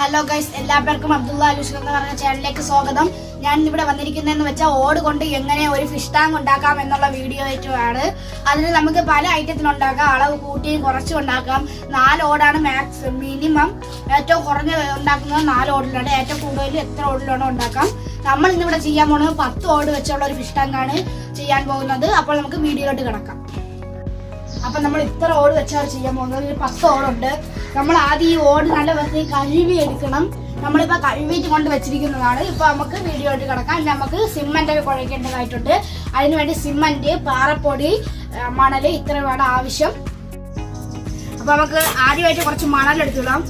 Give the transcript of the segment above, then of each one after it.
Hello guys, എല്ലാവർക്കും Abdulla allusion എന്ന് പറഞ്ഞ ചാനലിലേക്ക് സ്വാഗതം. ഞാൻ ഇവിടെ വന്നിരിക്കുന്നതെന്ന് വെച്ചാൽ ഓട് കൊണ്ട് എങ്ങനെ ഒരു ഫിഷ് ടാങ്ക് ഉണ്ടാക്കാം എന്നുള്ള വീഡിയോ ആയിട്ടുമാണ്. അതിന് നമുക്ക് പല ഐറ്റത്തിനുണ്ടാക്കാം. അളവ് കൂട്ടിയും കുറച്ചും ഉണ്ടാക്കാം. 4 ഓടാണ് മിനിമം. ഏറ്റവും കുറഞ്ഞ ഉണ്ടാക്കുന്നത് 4 ഓടിലാണ്. ഏറ്റവും കൂടുതൽ എത്ര ഓടിലാണോ ഉണ്ടാക്കാം. നമ്മൾ ഇന്നിവിടെ ചെയ്യാൻ പോകുന്നത് 10 ഓട് വെച്ചുള്ള ഒരു ഫിഷ് ടാങ്ക് ആണ് ചെയ്യാൻ പോകുന്നത്. അപ്പോൾ നമുക്ക് വീഡിയോയിലോട്ട് കിടക്കാം. അപ്പൊ നമ്മൾ ഇത്ര ഓട് വെച്ചാണ് ചെയ്യാൻ പോകുന്നത്. 10 ഓടുണ്ട്. നമ്മൾ ആദ്യം ഈ ഓട് നല്ല വൃത്തിയിൽ കഴുകി എടുക്കണം. നമ്മളിപ്പോ കഴുകിയിട്ട് കൊണ്ട് വെച്ചിരിക്കുന്നതാണ്. ഇപ്പൊ നമുക്ക് വീഡിയോയിട്ട് കിടക്കാം. നമുക്ക് സിമന്റ് ഒക്കെ കുഴക്കേണ്ടതായിട്ടുണ്ട്. അതിനുവേണ്ടി സിമന്റ്, പാറപ്പൊടി, മണല് ഇത്രയാണ് ആവശ്യം. അപ്പൊ നമുക്ക് ആദ്യമായിട്ട് കുറച്ച് മണലെടുത്തിടാം.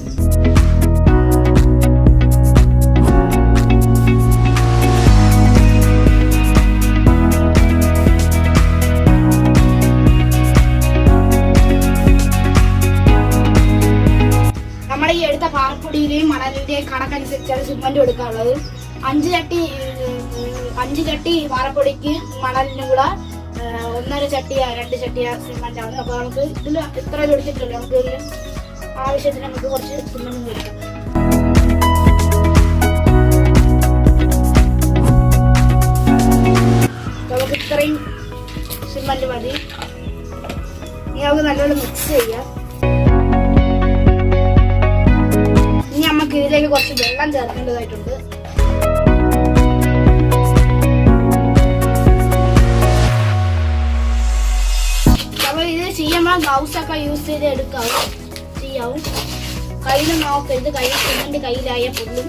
നമ്മുടെ ഈ എടുത്ത പാറപ്പൊടിയിലെയും മണലിന്റെയും കണക്കനുസരിച്ചാണ് സിമന്റ് എടുക്കാനുള്ളത്. 5 ചട്ടി പാറപ്പൊടിക്ക് മണലിനും കൂടെ 1.5 ചട്ടിയാ 2 ചട്ടിയാ സിമന്റ് ആണ്. അപ്പൊ നമുക്ക് ഇതിൽ ഇത്ര എടുത്തിട്ടുണ്ട്. നമുക്ക് ഇതിൽ ആവശ്യത്തിന് നമുക്ക് കുറച്ച് സിമന്റ് എടുക്കാം. നമുക്ക് ഇത്രയും സിമന്റ് മതി. ഇനി നമുക്ക് നല്ലോണം മിക്സ് ചെയ്യാം. നമുക്ക് ഇതിലേക്ക് കുറച്ച് വെള്ളം ചേർക്കേണ്ടതായിട്ടുണ്ട്. അപ്പോൾ ഇത് ചെയ്യുമ്പോൾ ഗ്ലൗസ് ഒക്കെ യൂസ് ചെയ്ത് ചെയ്യാവും. കയ്യിൽ നോക്കരുത്. കയ്യിൽ സിമന്റ് കയ്യിലായ പൊള്ളും.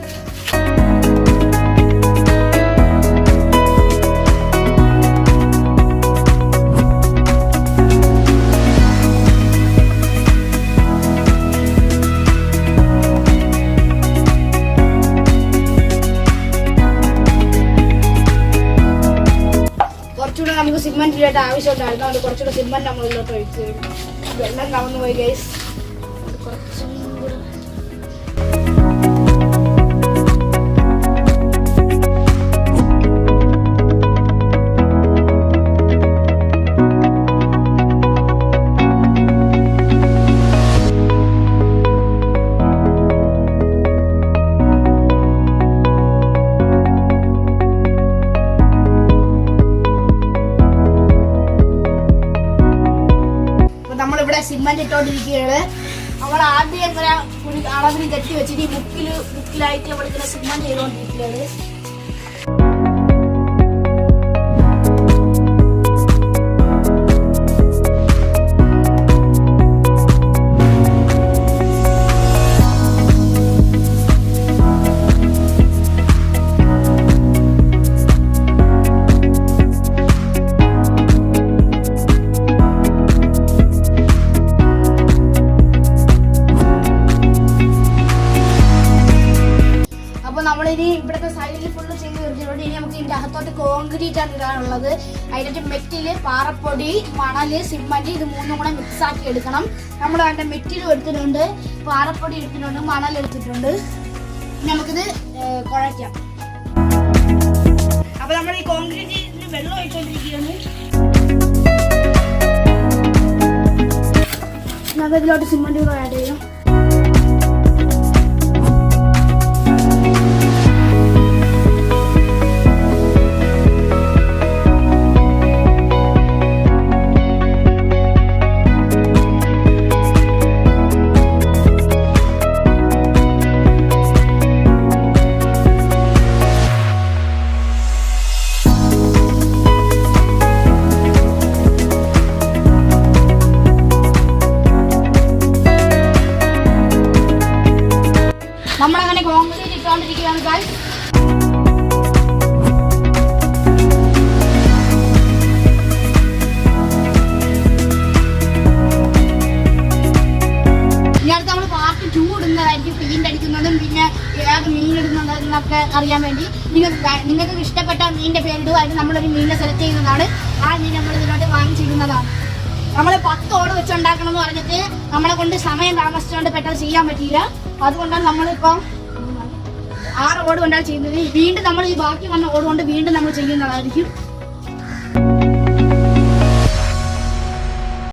കുറച്ചുകൂടെ നമുക്ക് സിമന്റിലായിട്ട് ആവശ്യമുണ്ടായിരുന്നു. അതുകൊണ്ട് കുറച്ചുകൂടെ സിമന്റ് നമ്മൾ ഇതിലോട്ട് ഒഴിച്ച് വെള്ളം കവന്നു പോയി ഗൈസ്. കുറച്ചും കൂടെ നമ്മളിവിടെ സിമന്റ് ഇട്ടോണ്ടിരിക്കുകയാണ്. നമ്മൾ ആദ്യം എങ്ങനെ ഒരു അളവിന് കെട്ടി വെച്ചിട്ട് മുക്കിലായിട്ട് നമ്മളിങ്ങനെ സിമന്റ് ചെയ്തോണ്ടിരിക്കുകയാണ്. നമ്മളിനി ഇവിടുത്തെ സൈഡിൽ ഫുള്ള് ചെയ്ത് തീർത്തിട്ടുണ്ട്. ഇനി നമുക്ക് ഇതിന്റെ അകത്തോട്ട് കോൺക്രീറ്റ് ആണ് ഇടാനുള്ളത്. അതിനായിട്ട് മെറ്റില്, പാറപ്പൊടി, മണല്, സിമന്റ് ഇത് 3 കൂടെ മിക്സ് ആക്കി എടുക്കണം. നമ്മൾ അതിന്റെ മെറ്റിലും എടുത്തിട്ടുണ്ട്, പാറപ്പൊടി എടുത്തിട്ടുണ്ട്, മണൽ എടുത്തിട്ടുണ്ട്. ഇനി നമുക്കിത് കുഴയ്ക്കാം. അപ്പൊ നമ്മൾ ഈ കോൺക്രീറ്റിന് വെള്ളം ഒഴിച്ചുകൊണ്ടിരിക്കുകയാണ്. നമുക്ക് ഇതിലോട്ട് സിമന്റ് കൂടെ ആഡ് ചെയ്യാം. നമ്മളങ്ങനെ കോൺക്രീറ്റ് ഇട്ടുകൊണ്ടിരിക്കുകയാണ് ഗൈസ്. ഇനി അടുത്ത് നമ്മൾ പാർട്ട് 2 ഇടുന്നതായിരിക്കും. പെയിന്റ് അടിക്കുന്നതും പിന്നെ ഏത് മീൻ ഇടുന്നതെന്നൊക്കെ അറിയാൻ വേണ്ടി നിങ്ങൾക്ക് ഇഷ്ടപ്പെട്ട മീനിന്റെ പേരിടുക. അതിന് നമ്മളൊരു മീനിനെ സെലക്ട് ചെയ്യുന്നതാണ്. ആ മീൻ നമ്മൾ ഇതിലോട്ട് വാങ്ങിച്ചിടുന്നതാണ്. നമ്മൾ 10 ഓട് വെച്ചുണ്ടാക്കണം എന്ന് പറഞ്ഞിട്ട് നമ്മളെ കൊണ്ട് സമയം താമസിച്ചുകൊണ്ട് പെട്ടെന്ന് ചെയ്യാൻ പറ്റിയില്ല. അതുകൊണ്ടാണ് നമ്മളിപ്പം 6 ഓട് കൊണ്ടാണ് ചെയ്യുന്നത്. വീണ്ടും നമ്മൾ ഈ ബാക്കി വന്ന ഓട് കൊണ്ട് വീണ്ടും നമ്മൾ ചെയ്യുന്നതായിരിക്കും.